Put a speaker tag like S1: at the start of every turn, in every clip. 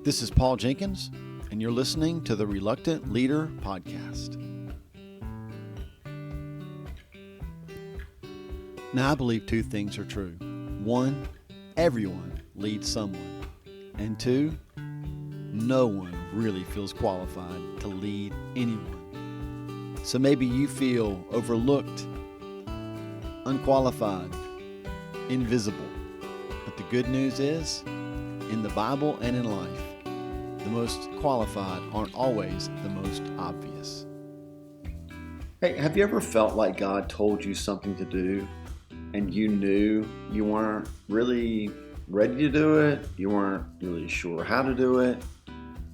S1: This is Paul Jenkins, and you're listening to the Reluctant Leader Podcast. Now, I believe two things are true. One, everyone leads someone. And two, no one really feels qualified to lead anyone. So maybe you feel overlooked, unqualified, invisible. But the good news is, in the Bible and in life, the most qualified aren't always the most obvious.
S2: Hey, have you ever felt like God told you something to do and you knew you weren't really ready to do it, you weren't really sure how to do it,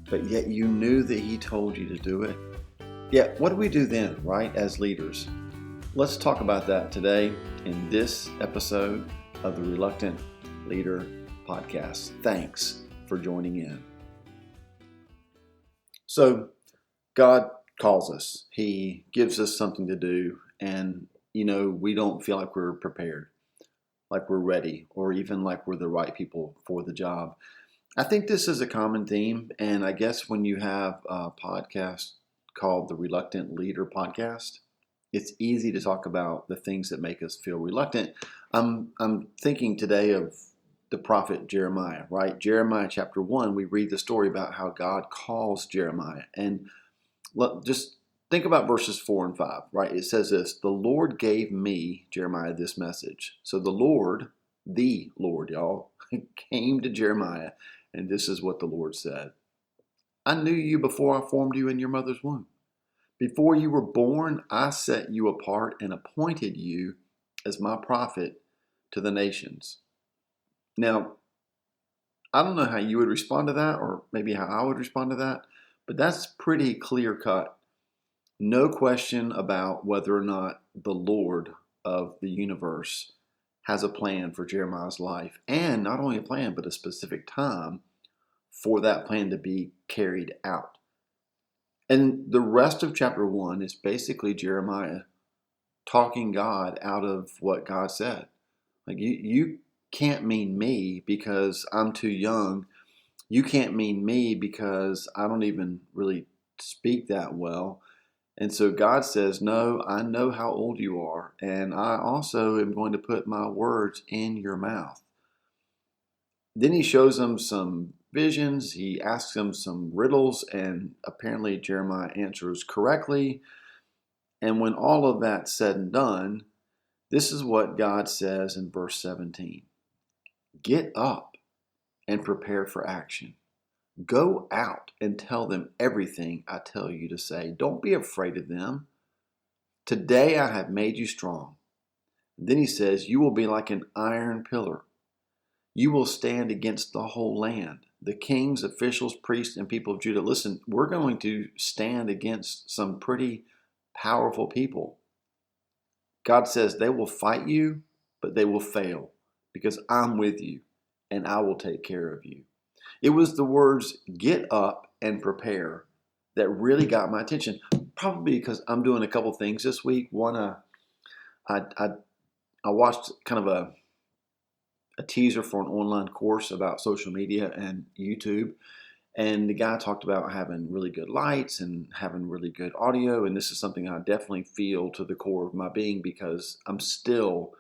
S2: but yet you knew that He told you to do it? Yeah, what do we do then, right, as leaders? Let's talk about that today in this episode of the Reluctant Leader Podcast. Thanks for joining in. So, God calls us. He gives us something to do, and we don't feel like we're prepared, like we're ready, or even like we're the right people for the job. I think this is a common theme, and I guess when you have a podcast called the Reluctant Leader Podcast, it's easy to talk about the things that make us feel reluctant. I'm thinking today of the prophet Jeremiah, right? Jeremiah chapter 1, we read the story about how God calls Jeremiah. And just think about verses 4 and 5, right? It says this: the Lord gave me, Jeremiah, this message. So the Lord, y'all, came to Jeremiah, and this is what the Lord said. I knew you before I formed you in your mother's womb. Before you were born, I set you apart and appointed you as my prophet to the nations. Now, I don't know how you would respond to that, or maybe how I would respond to that, but that's pretty clear cut. No question about whether or not the Lord of the universe has a plan for Jeremiah's life, and not only a plan, but a specific time for that plan to be carried out. And the rest of chapter 1 is basically Jeremiah talking God out of what God said. Like, you can't mean me because I'm too young. You can't mean me because I don't even really speak that well. And so God says, no, I know how old you are, and I also am going to put my words in your mouth. Then he shows them some visions. He asks them some riddles, and apparently Jeremiah answers correctly. And when all of that's said and done, this is what God says in verse 17. Get up and prepare for action. Go out and tell them everything I tell you to say. Don't be afraid of them. Today I have made you strong. Then he says, you will be like an iron pillar. You will stand against the whole land. The kings, officials, priests, and people of Judah. Listen, we're going to stand against some pretty powerful people. God says they will fight you, but they will fail because I'm with you and I will take care of you. It was the words, get up and prepare, that really got my attention. Probably because I'm doing a couple things this week. One, I watched kind of a teaser for an online course about social media and YouTube. And the guy talked about having really good lights and having really good audio. And this is something I definitely feel to the core of my being because I'm still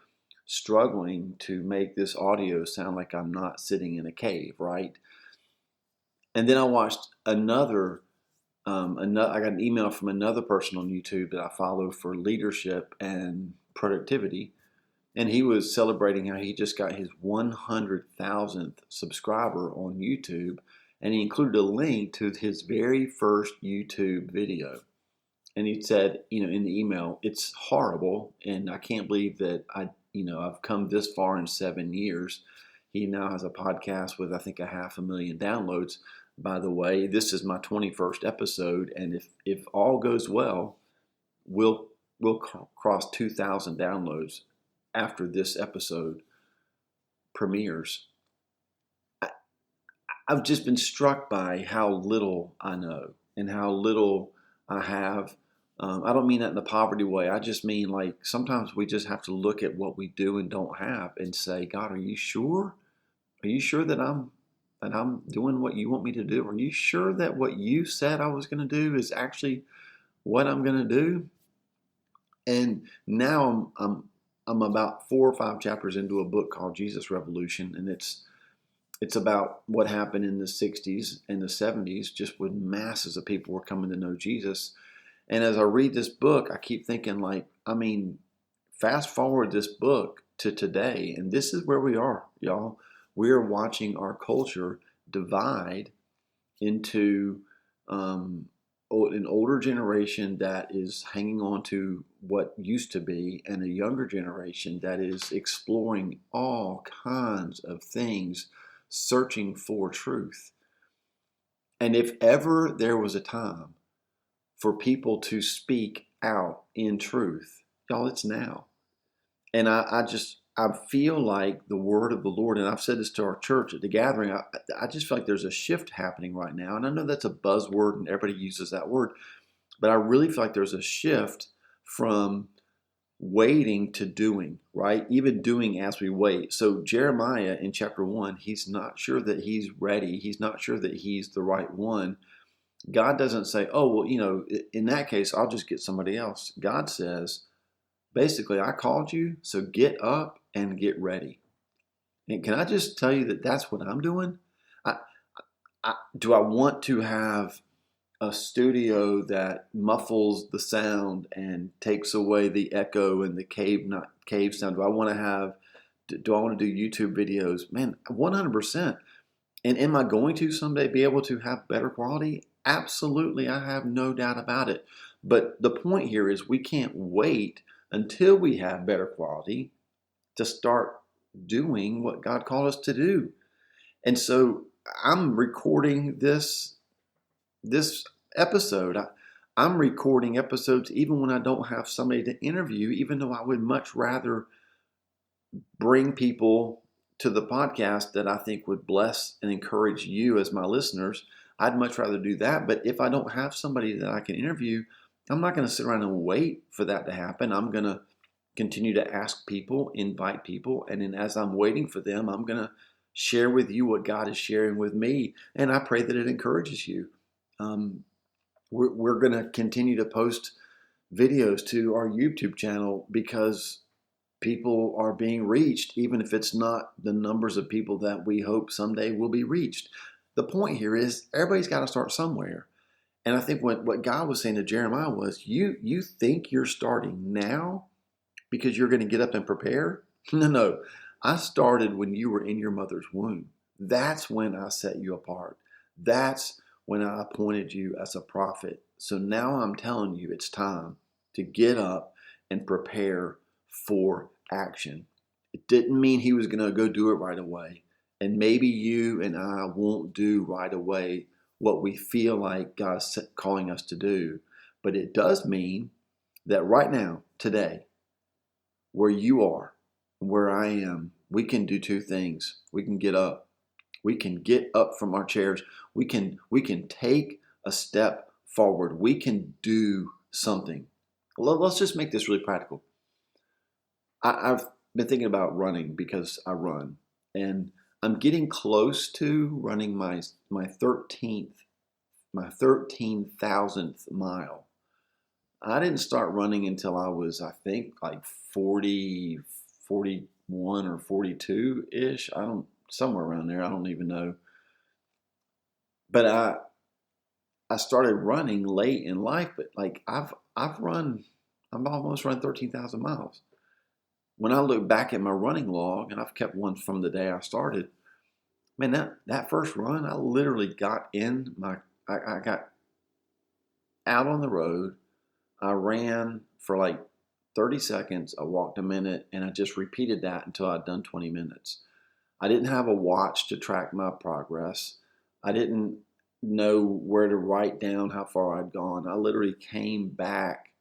S2: struggling to make this audio sound like I'm not sitting in a cave, right? And then I watched I got an email from another person on YouTube that I follow for leadership and productivity. And he was celebrating how he just got his 100,000th subscriber on YouTube. And he included a link to his very first YouTube video. And he said, in the email, it's horrible. And I can't believe that I've come this far in 7 years. He now has a podcast with, I think, 500,000 downloads. By the way, this is my 21st episode. And if all goes well, we'll cross 2,000 downloads after this episode premieres. I've just been struck by how little I know and how little I have. I don't mean that in a poverty way. I just mean like sometimes we just have to look at what we do and don't have and say, God, are you sure? Are you sure that I'm and I'm doing what you want me to do? Are you sure that what you said I was going to do is actually what I'm going to do? And now I'm about 4 or 5 chapters into a book called Jesus Revolution, and it's about what happened in the 60s and the 70s, just when masses of people were coming to know Jesus. And as I read this book, I keep thinking, like, I mean, fast forward this book to today, and this is where we are, y'all. We are watching our culture divide into an older generation that is hanging on to what used to be, and a younger generation that is exploring all kinds of things, searching for truth. And if ever there was a time for people to speak out in truth, y'all, it's now. And I feel like the word of the Lord, and I've said this to our church at the gathering, I just feel like there's a shift happening right now. And I know that's a buzzword and everybody uses that word, but I really feel like there's a shift from waiting to doing, right? Even doing as we wait. So Jeremiah in chapter 1, he's not sure that he's ready. He's not sure that he's the right one. God doesn't say, oh, well, in that case, I'll just get somebody else. God says, basically, I called you, so get up and get ready. And can I just tell you that that's what I'm doing? Do I want to have a studio that muffles the sound and takes away the echo and the cave sound? Do I want to do YouTube videos? Man, 100%. And am I going to someday be able to have better quality? Absolutely, I have no doubt about it. But the point here is we can't wait until we have better quality to start doing what God called us to do. And so I'm recording this episode. I'm recording episodes even when I don't have somebody to interview, even though I would much rather bring people to the podcast that I think would bless and encourage you as my listeners. I'd much rather do that. But if I don't have somebody that I can interview, I'm not going to sit around and wait for that to happen. I'm going to continue to ask people, invite people, and then as I'm waiting for them, I'm going to share with you what God is sharing with me, and I pray that it encourages you. We're going to continue to post videos to our YouTube channel because people are being reached, even if it's not the numbers of people that we hope someday will be reached. The point here is everybody's got to start somewhere. And I think what God was saying to Jeremiah was, you think you're starting now because you're going to get up and prepare? No. I started when you were in your mother's womb. That's when I set you apart. That's when I appointed you as a prophet. So now I'm telling you it's time to get up and prepare for action. It didn't mean he was going to go do it right away. And maybe you and I won't do right away what we feel like God's calling us to do. But it does mean that right now, today, where you are, where I am, we can do two things. We can get up. We can get up from our chairs. We can take a step forward. We can do something. Let's just make this really practical. I've been thinking about running because I run, and I'm getting close to running my 13,000th mile. I didn't start running until I was, I think, like 41 or 42-ish. Somewhere around there. I don't even know. But I started running late in life, but like I've almost run 13,000 miles. When I look back at my running log, and I've kept one from the day I started, man, that first run, I literally got I got out on the road. I ran for like 30 seconds. I walked a minute, and I just repeated that until I'd done 20 minutes. I didn't have a watch to track my progress. I didn't know where to write down how far I'd gone. I literally came back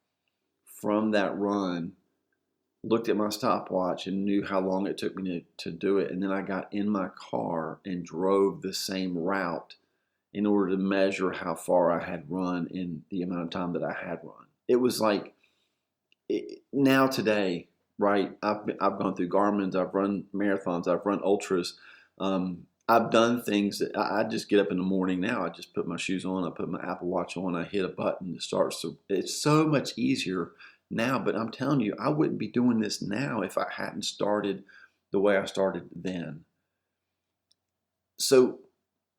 S2: from that run, looked at my stopwatch, and knew how long it took me to do it. And then I got in my car and drove the same route in order to measure how far I had run in the amount of time that I had run. It was like, now today, right, I've gone through Garmin's, I've run marathons, I've run ultras. I've done things that I just get up in the morning now. I just put my shoes on. I put my Apple Watch on. I hit a button. It starts. It's so much easier now. But I'm telling you, I wouldn't be doing this now if I hadn't started the way I started then. So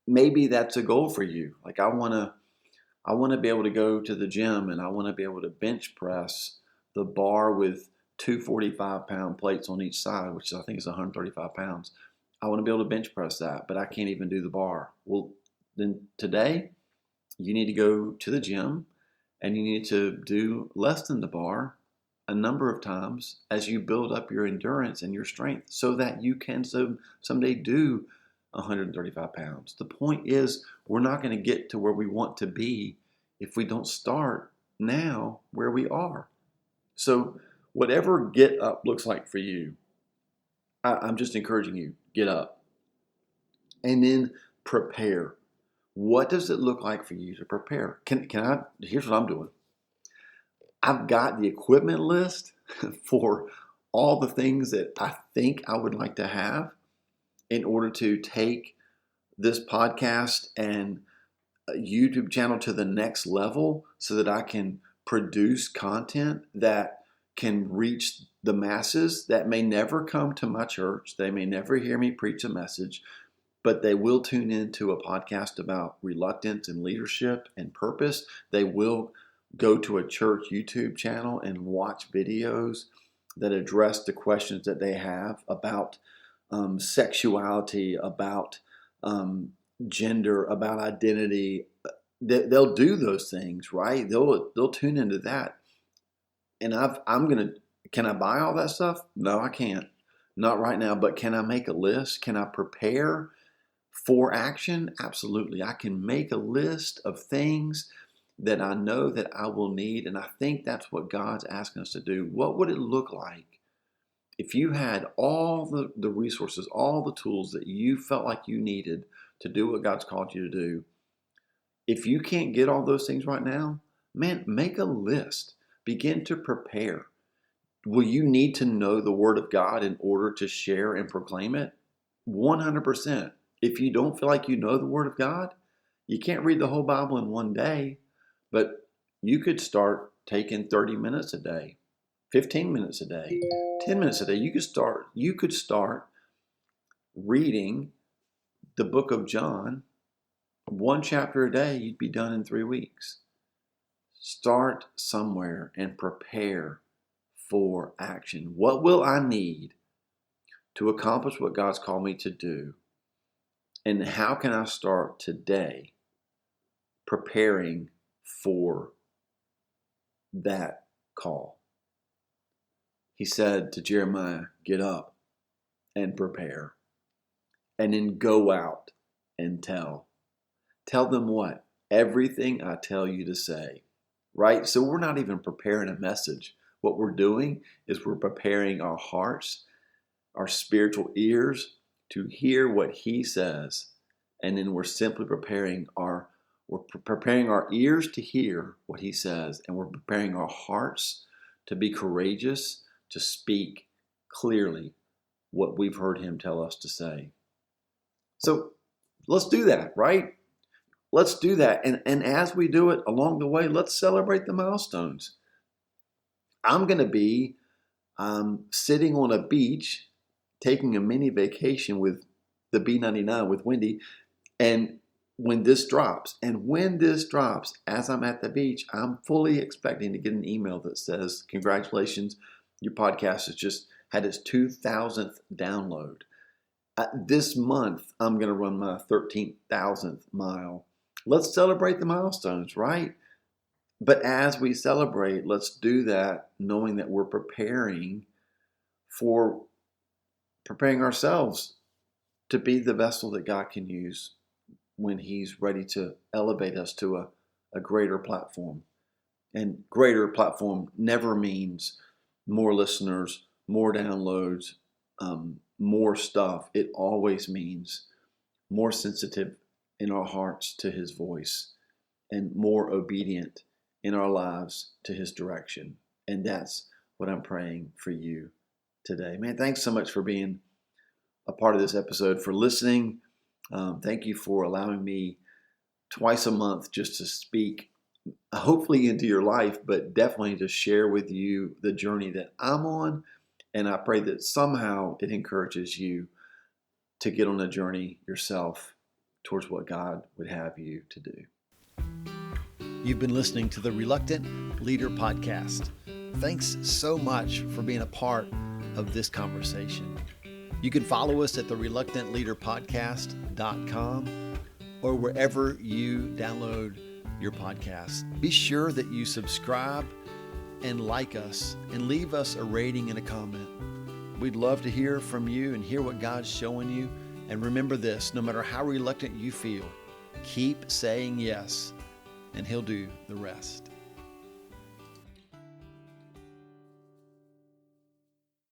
S2: maybe that's a goal for you. Like I want to be able to go to the gym, and I want to be able to bench press the bar with two 45-pound plates on each side, which I think is 135 pounds. I want to be able to bench press that, but I can't even do the bar. Well, then today you need to go to the gym and you need to do less than the bar a number of times as you build up your endurance and your strength so that you can someday do 135 pounds. The point is, we're not going to get to where we want to be if we don't start now where we are. So whatever get up looks like for you, I'm just encouraging you, get up. And then prepare. What does it look like for you to prepare? Here's what I'm doing. I've got the equipment list for all the things that I think I would like to have in order to take this podcast and YouTube channel to the next level so that I can produce content that can reach the masses that may never come to my church. They may never hear me preach a message, but they will tune into a podcast about reluctance and leadership and purpose. They will go to a church YouTube channel and watch videos that address the questions that they have about sexuality, about gender, about identity. They'll do those things, right? They'll tune into that. And can I buy all that stuff? No, I can't. Not right now, but can I make a list? Can I prepare for action? Absolutely. I can make a list of things that I know that I will need. And I think that's what God's asking us to do. What would it look like if you had all the resources, all the tools that you felt like you needed to do what God's called you to do? If you can't get all those things right now, man, make a list. Begin to prepare. Will you need to know the Word of God in order to share and proclaim it? 100%. If you don't feel like you know the Word of God, you can't read the whole Bible in one day, but you could start taking 30 minutes a day, 15 minutes a day, 10 minutes a day. You could start reading the book of John, one chapter a day. You'd be done in 3 weeks. Start somewhere and prepare for action. What will I need to accomplish what God's called me to do? And how can I start today preparing for that call? He said to Jeremiah, get up and prepare. And then go out and tell. Tell them what? Everything I tell you to say. Right? So we're not even preparing a message. What we're doing is we're preparing our hearts, our spiritual ears to hear what He says. And then we're simply preparing our ears to hear what He says. And we're preparing our hearts to be courageous, to speak clearly what we've heard Him tell us to say. So let's do that, right? Let's do that. And as we do it along the way, let's celebrate the milestones. I'm going to be sitting on a beach, taking a mini vacation with the B99 with Wendy. And when this drops, as I'm at the beach, I'm fully expecting to get an email that says, congratulations, your podcast has just had its 2,000th download. This month, I'm going to run my 13,000th mile. Let's celebrate the milestones, right? But as we celebrate, let's do that knowing that we're preparing ourselves to be the vessel that God can use when He's ready to elevate us to a greater platform. And greater platform never means more listeners, more downloads, more stuff. It always means more sensitive in our hearts to His voice and more obedient in our lives to His direction. And that's what I'm praying for you today. Man, thanks so much for being a part of this episode, for listening. Thank you for allowing me twice a month just to speak, hopefully into your life, but definitely to share with you the journey that I'm on. And I pray that somehow it encourages you to get on a journey yourself towards what God would have you to do.
S1: You've been listening to the Reluctant Leader Podcast. Thanks so much for being a part of this conversation. You can follow us at the reluctantleaderpodcast.com or wherever you download your podcast. Be sure that you subscribe and like us and leave us a rating and a comment. We'd love to hear from you and hear what God's showing you. And remember this, no matter how reluctant you feel, keep saying yes, and He'll do the rest.